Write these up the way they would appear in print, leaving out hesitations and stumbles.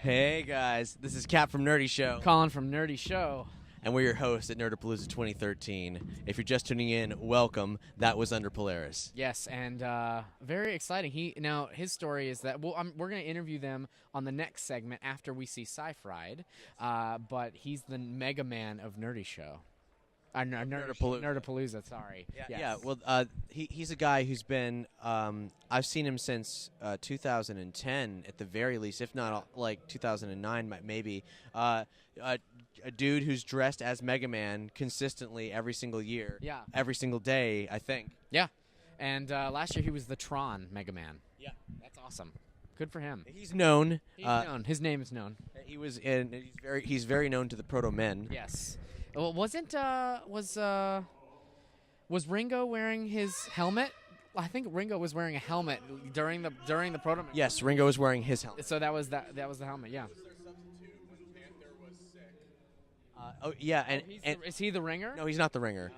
Hey guys, this is Cap from Nerdy Show. Colin from Nerdy Show. And we're your hosts at Nerdapalooza 2013. If you're just tuning in, welcome. That was Under Polaris. Yes, and very exciting. His story is that we're going to interview them on the next segment after we see Sci-Fried, but he's the Mega Man of Nerdy Show. Nerdapalooza, sorry. Yeah. Well, he's a guy who's been. I've seen him since 2010 at the very least, if not like 2009, maybe. A dude who's dressed as Mega Man consistently every single year. Yeah. Every single day, I think. Yeah. And last year he was the Tron Mega Man. Yeah. That's awesome. Good for him. He's known. His name is known. He's very known to the Proto Men. Yes. Well, was Ringo wearing his helmet? I think Ringo was wearing a helmet during the Proto Man. Yes, Ringo was wearing his helmet. So that was the helmet. Yeah. Is he the ringer? No, he's not the ringer.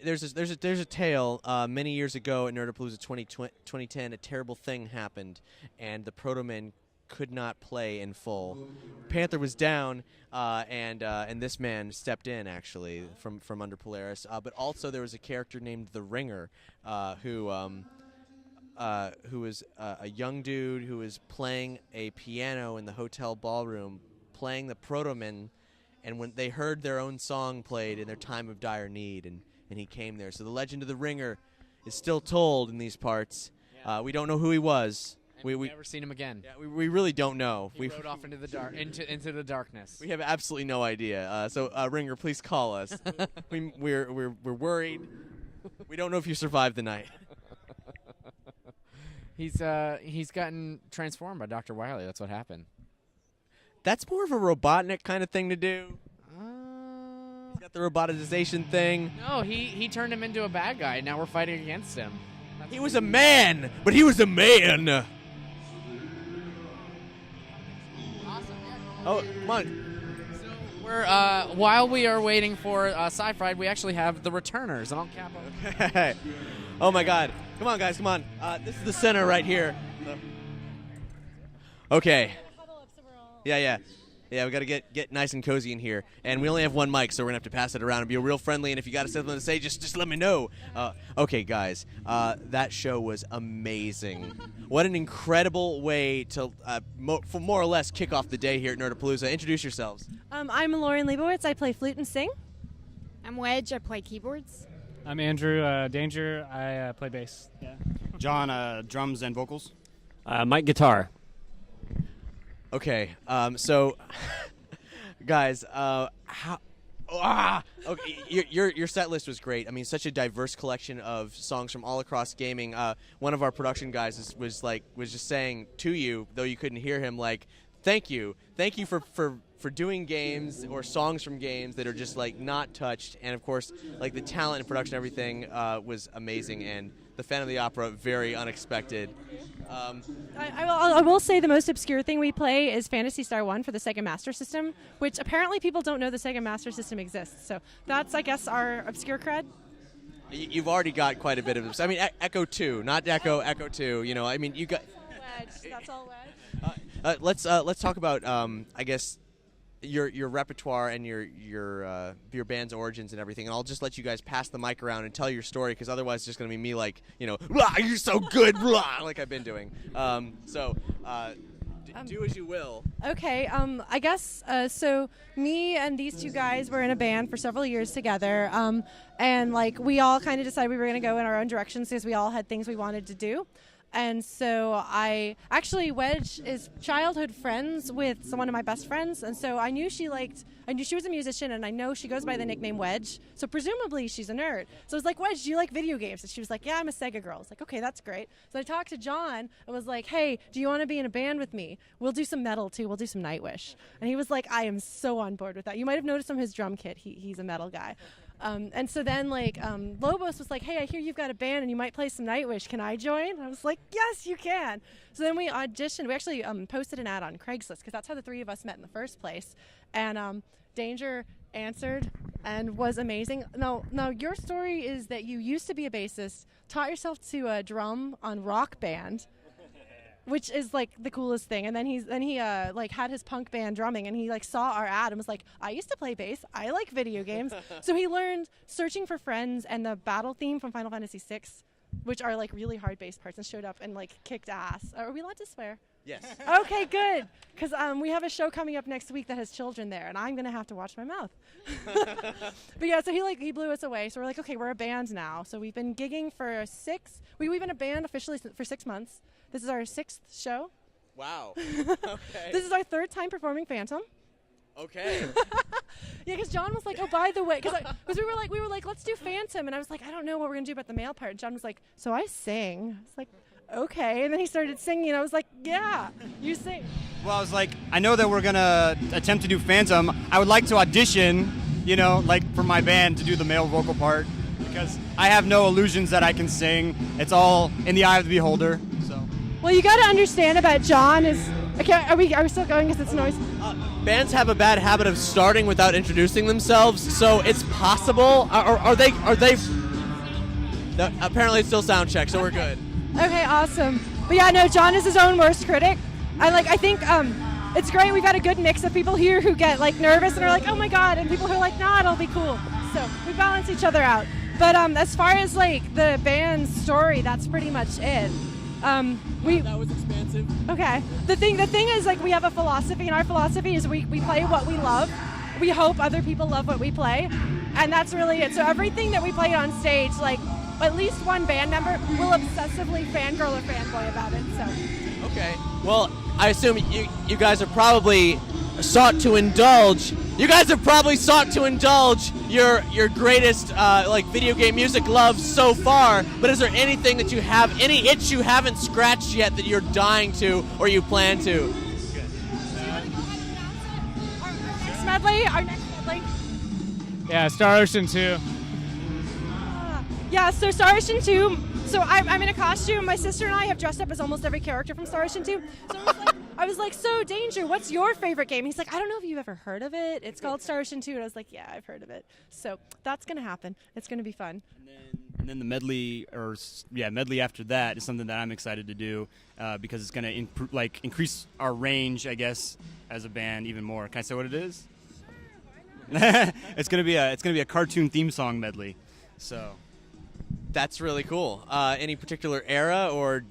There's a tale. Many years ago at Nerdapalooza 2010, a terrible thing happened, and the Proto Men could not play in full. Panther was down, and this man stepped in actually from Under Polaris. But also there was a character named the Ringer, who was a young dude who was playing a piano in the hotel ballroom, playing the Proto Men. And when they heard their own song played in their time of dire need, and he came there. So the legend of the Ringer is still told in these parts. Yeah. We don't know who he was. We've never seen him again. Yeah, we really don't know. He rode off into the into the darkness. We have absolutely no idea. So Ringer, please call us. We're worried. We don't know if you survived the night. He's gotten transformed by Dr. Wily. That's what happened. That's more of a Robotnik kind of thing to do. He's got the robotization thing. No, he turned him into a bad guy. Now we're fighting against him. He was a man, but he was a man. Awesome. Oh, come on. So we're while we are waiting for Sci-Fried, we actually have the returners. And I'll cap them. Okay. Oh my God! Come on, guys, come on. This is the center right here. Okay. Yeah, we got to get nice and cozy in here. And we only have one mic, so we're going to have to pass it around and be real friendly. And if you got something to say, just let me know. Okay, guys, that show was amazing. What an incredible way to, for more or less, kick off the day here at Nerdapalooza. Introduce yourselves. I'm Lauren Leibowitz. I play flute and sing. I'm Wedge. I play keyboards. I'm Andrew Danger. I play bass. Yeah. John, drums and vocals. Mike, guitar. Okay, so, guys, your set list was great. I mean, such a diverse collection of songs from all across gaming. One of our production guys was just saying to you, though you couldn't hear him, like, thank you for doing games or songs from games that are just like not touched, and of course, like the talent and production, everything was amazing, and the Phantom of the Opera very unexpected. I will say the most obscure thing we play is Phantasy Star 1 for the Sega Master System, which apparently people don't know the Sega Master System exists. So that's, I guess, our obscure cred. You've already got quite a bit of this. I mean, Echo 2, not Echo 2. You know, I mean, you got. That's all Wedge. Let's talk about, I guess, your repertoire and your band's origins and everything, and I'll just let you guys pass the mic around and tell your story, because otherwise it's just going to be me like, blah, you're so good, blah, like I've been doing. Do as you will. Okay, I guess, so me and these two guys were in a band for several years together, and like we all kind of decided we were going to go in our own directions because we all had things we wanted to do. And so Wedge is childhood friends with one of my best friends, and so I knew she was a musician, and I know she goes by the nickname Wedge, so presumably she's a nerd. So I was like, Wedge, do you like video games? And she was like, yeah, I'm a Sega girl. I was like, okay, that's great. So I talked to John and was like, hey, do you want to be in a band with me? We'll do some metal too. We'll do some Nightwish. And he was like, I am so on board with that. You might have noticed from his drum kit, he's a metal guy. And so then, Lobos was like, hey, I hear you've got a band and you might play some Nightwish. Can I join? And I was like, yes, you can. So then we auditioned. We actually posted an ad on Craigslist, because that's how the three of us met in the first place. And Danger answered and was amazing. Now, your story is that you used to be a bassist, taught yourself to drum on Rock Band, which is like the coolest thing. And then he like had his punk band drumming, and he like saw our ad and was like, I used to play bass. I like video games. So he learned Searching for Friends and the battle theme from Final Fantasy VI, which are like really hard bass parts, and showed up and like kicked ass. Are we allowed to swear? Yes. Okay, good. Because we have a show coming up next week that has children there, and I'm going to have to watch my mouth. But yeah, so he blew us away. So we're like, okay, we're a band now. So we've been gigging for we've been a band officially for 6 months. This is our 6th show. Wow. Okay. This is our 3rd time performing Phantom. Okay. Yeah, because John was like, oh, by the way, because we were like, let's do Phantom. And I was like, I don't know what we're going to do about the male part. And John was like, so I sing. I was like, okay. And then he started singing, and I was like, yeah, you sing. Well, I was like, I know that we're going to attempt to do Phantom. I would like to audition, like for my band to do the male vocal part, because I have no illusions that I can sing. It's all in the eye of the beholder. So. Well, you got to understand about John is, are we still going because it's noise? Bands have a bad habit of starting without introducing themselves, so it's possible. Are they? No, apparently it's still sound check, so we're good. Okay, awesome. But yeah, no, John is his own worst critic. I think it's great. We've got a good mix of people here who get like nervous and are like, oh my god, and people who are like, nah, it'll be cool. So we balance each other out. But as far as like the band's story, that's pretty much it. That was expansive. Okay. The thing is like we have a philosophy, and our philosophy is we play what we love. We hope other people love what we play, and that's really it. So everything that we play on stage, like at least one band member will obsessively fangirl or fanboy about it. So. Okay. Well, I assume you guys are probably sought to indulge. You guys have probably sought to indulge your greatest like video game music love so far. But is there anything that you have, any itch you haven't scratched yet that you're dying to or you plan to? Our next medley. Yeah, Star Ocean 2. Yeah, so Star Ocean 2. So I'm in a costume. My sister and I have dressed up as almost every character from Star Ocean 2. So I was like, so Danger, what's your favorite game? He's like, I don't know if you've ever heard of it. It's called Star Ocean 2. And I was like, yeah, I've heard of it. So that's going to happen. It's going to be fun. And then the medley, medley after that is something that I'm excited to do because it's going to increase our range, I guess, as a band even more. Can I say what it is? It's going to be a cartoon theme song medley. So that's really cool. Any particular era or?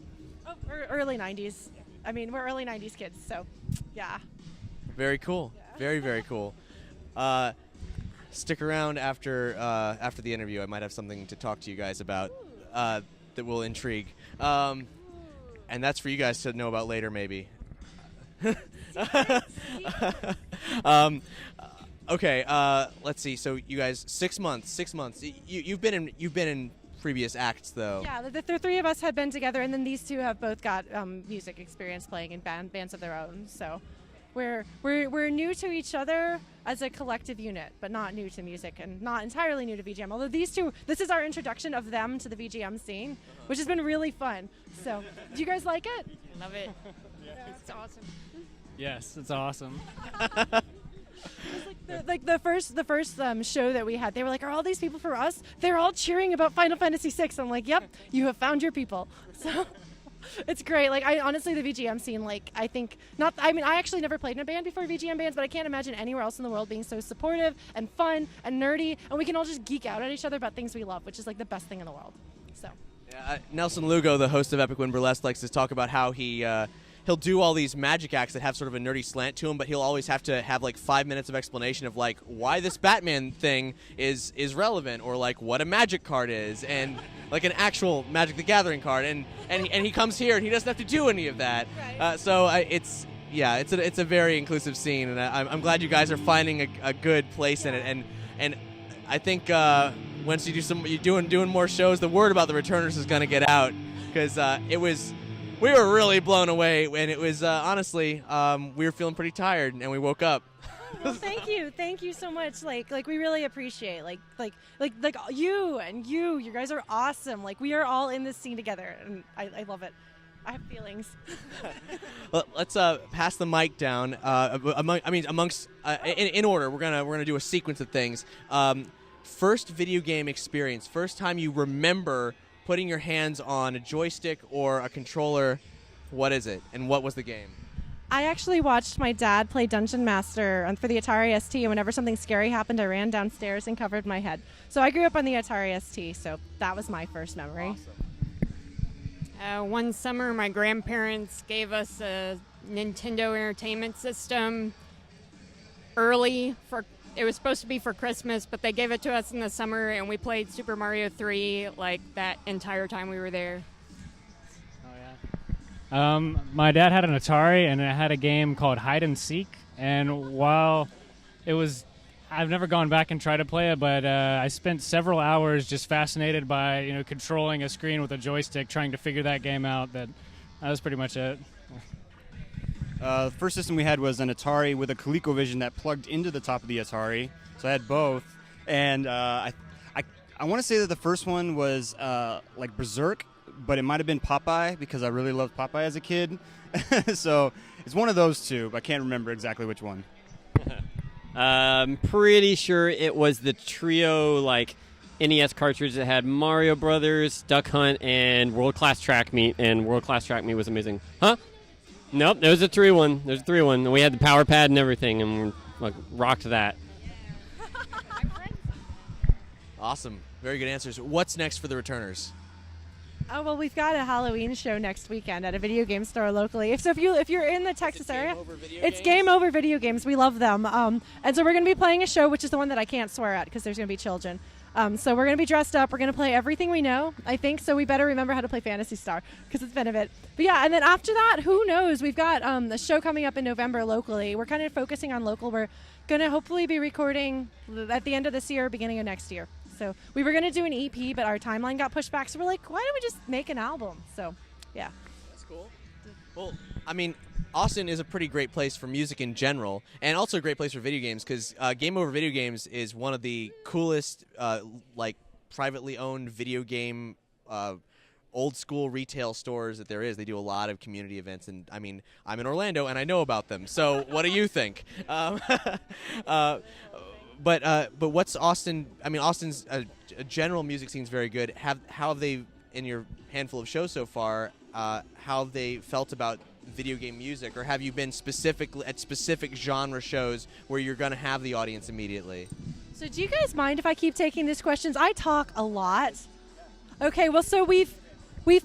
Oh, early 90s. I mean, we're early 90s kids, so yeah. Very cool. Yeah. Very, very cool. Stick around after the interview. I might have something to talk to you guys about that will intrigue. And that's for you guys to know about later, maybe. Okay. Let's see. So you guys, 6 months. 6 months. You've been in previous acts, though. Yeah, the 3 of us had been together, and then these 2 have both got music experience playing in bands of their own. So we're new to each other as a collective unit, but not new to music and not entirely new to VGM. Although these 2, this is our introduction of them to the VGM scene, which has been really fun. So, do you guys like it? Love it. It's awesome. Yes, it's awesome. The first show that we had, they were like, are all these people for us? They're all cheering about Final Fantasy VI. I'm like, yep, you have found your people. So it's great. Like, I honestly, the VGM scene, like, I actually never played in a band before VGM bands, but I can't imagine anywhere else in the world being so supportive and fun and nerdy, and we can all just geek out at each other about things we love, which is like the best thing in the world. So. Yeah, Nelson Lugo, the host of Epic Win Burlesque, likes to talk about how he'll do all these magic acts that have sort of a nerdy slant to him, but he'll always have to have like 5 minutes of explanation of like why this Batman thing is relevant, or like what a magic card is, and like an actual Magic the Gathering card, and he comes here and he doesn't have to do any of that. Right. It's a very inclusive scene, and I'm glad you guys are finding a good place in it, and I think once you do doing more shows, the word about the returners is going to get out, because we were really blown away, and it was honestly we were feeling pretty tired, and we woke up. Well, thank you so much. Like we really appreciate like you and you guys are awesome. Like, we are all in this scene together, and I love it. I have feelings. Well, let's pass the mic down. Amongst in order, we're gonna do a sequence of things. First video game experience. First time you remember putting your hands on a joystick or a controller What is it, and what was the game? I actually watched my dad play Dungeon Master for the Atari ST, and whenever something scary happened, I ran downstairs and covered my head. So I grew up on the Atari ST, so that was my first memory. Awesome. One summer, my grandparents gave us a Nintendo Entertainment System early. It was supposed to be for Christmas, but they gave it to us in the summer, and we played Super Mario 3 like that entire time we were there. My dad had an Atari, and it had a game called Hide and Seek. And while I've never gone back and tried to play it, but I spent several hours just fascinated by controlling a screen with a joystick, trying to figure that game out. That was pretty much it. The first system we had was an Atari with a ColecoVision that plugged into the top of the Atari. So I had both, and I want to say that the first one was like Berserk, but it might have been Popeye because I really loved Popeye as a kid. So it's one of those two, but I can't remember exactly which one. I'm pretty sure it was the trio NES cartridge that had Mario Brothers, Duck Hunt, and World Class Track Meet, and World Class Track Meet was amazing. Huh? Nope, there was a 3-1. There's a 3-1. We had the power pad and everything, and we rocked that. Awesome. Very good answers. What's next for the returners? Oh, well, we've got a Halloween show next weekend at a video game store locally. If you're in the Texas area, it's Game Over Video Games. We love them. And so we're going to be playing a show, which is the one that I can't swear at because there's going to be children. So we're going to be dressed up. We're going to play everything we know, I think. So we better remember how to play Phantasy Star because it's been a bit. But yeah, and then after that, who knows? We've got a show coming up in November locally. We're kind of focusing on local. We're going to hopefully be recording at the end of this year, beginning of next year. So we were going to do an EP, but our timeline got pushed back. So we're like, why don't we just make an album? So, yeah. That's cool. Well, I mean, Austin is a pretty great place for music in general, and also a great place for video games because Game Over Video Games is one of the coolest, privately owned video game old school retail stores that there is. They do a lot of community events, and I mean, I'm in Orlando and I know about them. So what do you think? But what's Austin? I mean, Austin's a general music scene is very good. How have they, in your handful of shows so far, how have they felt about video game music, or have you been specifically at specific genre shows where you're going to have the audience immediately? So do you guys mind if I keep taking these questions? I talk a lot. Okay, well, so we've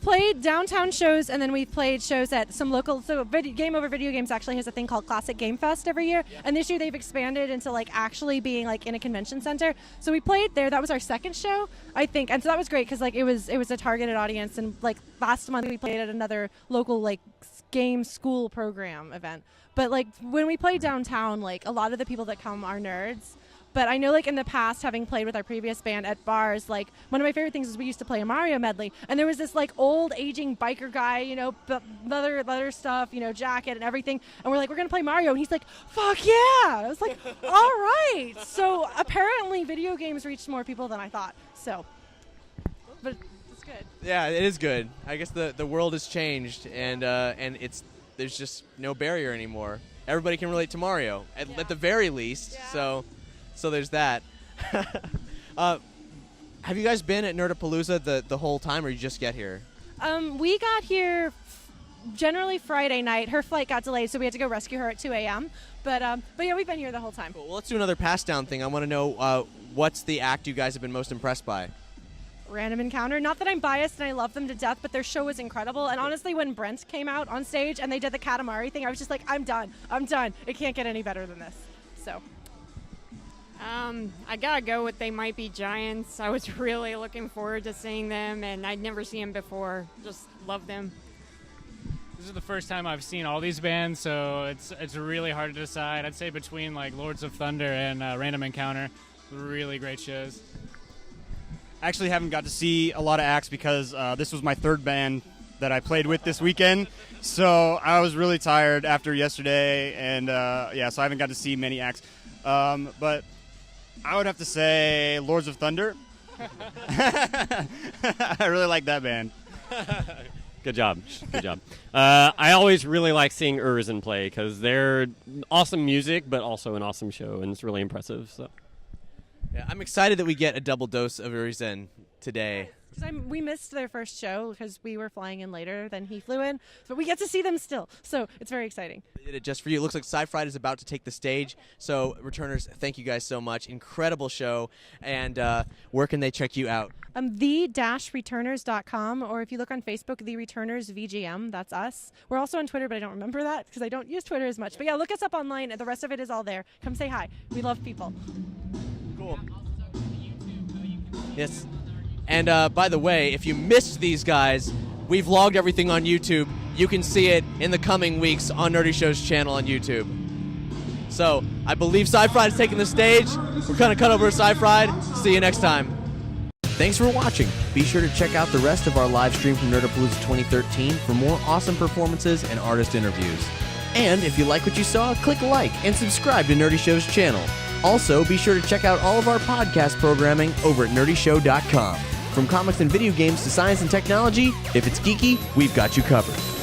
played downtown shows, and then we've played shows at some local. So Game Over Video Games actually has a thing called Classic Game Fest every year, and this year they've expanded into actually being in a convention center. So we played there. That was our second show, I think, and so that was great because it was a targeted audience. And last month we played at another local game school program event. But when we play downtown, a lot of the people that come are nerds. But I know, in the past, having played with our previous band at bars, one of my favorite things is we used to play a Mario medley, and there was this, old, aging biker guy, leather stuff, jacket and everything, and we're like, we're going to play Mario, and he's like, fuck yeah! I was like, all right! So, apparently, video games reached more people than I thought, so, but it's good. Yeah, it is good. I guess the world has changed, and there's just no barrier anymore. Everybody can relate to Mario, at the very least, yeah. So there's that. Have you guys been at Nerdapalooza the whole time, or you just get here? We got here generally Friday night. Her flight got delayed, so we had to go rescue her at 2 a.m. But yeah, we've been here the whole time. Cool. Well, let's do another pass down thing. I want to know what's the act you guys have been most impressed by? Random Encounter. Not that I'm biased and I love them to death, but their show was incredible. And honestly, when Brent came out on stage and they did the Katamari thing, I was just like, I'm done. It can't get any better than this. So. I gotta go with They Might Be Giants. I was really looking forward to seeing them, and I'd never seen them before. Just love them. This is the first time I've seen all these bands, so it's really hard to decide. I'd say between Lords of Thunder and Random Encounter, really great shows. I actually haven't got to see a lot of acts because this was my third band that I played with this weekend. So I was really tired after yesterday, and so I haven't got to see many acts. But I would have to say Lords of Thunder. I really like that band. Good job. I always really like seeing Urizen play because they're awesome music, but also an awesome show, and it's really impressive. So, yeah, I'm excited that we get a double dose of Urizen today. 'Cause we missed their first show because we were flying in later than he flew in, but we get to see them still, so it's very exciting. They did it just for you. It looks like Sci-Fried is about to take the stage. So, returners, thank you guys so much. Incredible show. And where can they check you out? The-returners.com, or if you look on Facebook, The Returners VGM, that's us. We're also on Twitter, but I don't remember that because I don't use Twitter as much. But yeah, look us up online. The rest of it is all there. Come say hi. We love people. Cool. Yes. And by the way, if you missed these guys, we've logged everything on YouTube. You can see it in the coming weeks on Nerdy Show's channel on YouTube. So, I believe Sci-Fried is taking the stage. We're going to cut over to Sci-Fried. See you next time. Thanks for watching. Be sure to check out the rest of our live stream from Nerdapalooza 2013 for more awesome performances and artist interviews. And if you like what you saw, click like and subscribe to Nerdy Show's channel. Also, be sure to check out all of our podcast programming over at nerdyshow.com. From comics and video games to science and technology, if it's geeky, we've got you covered.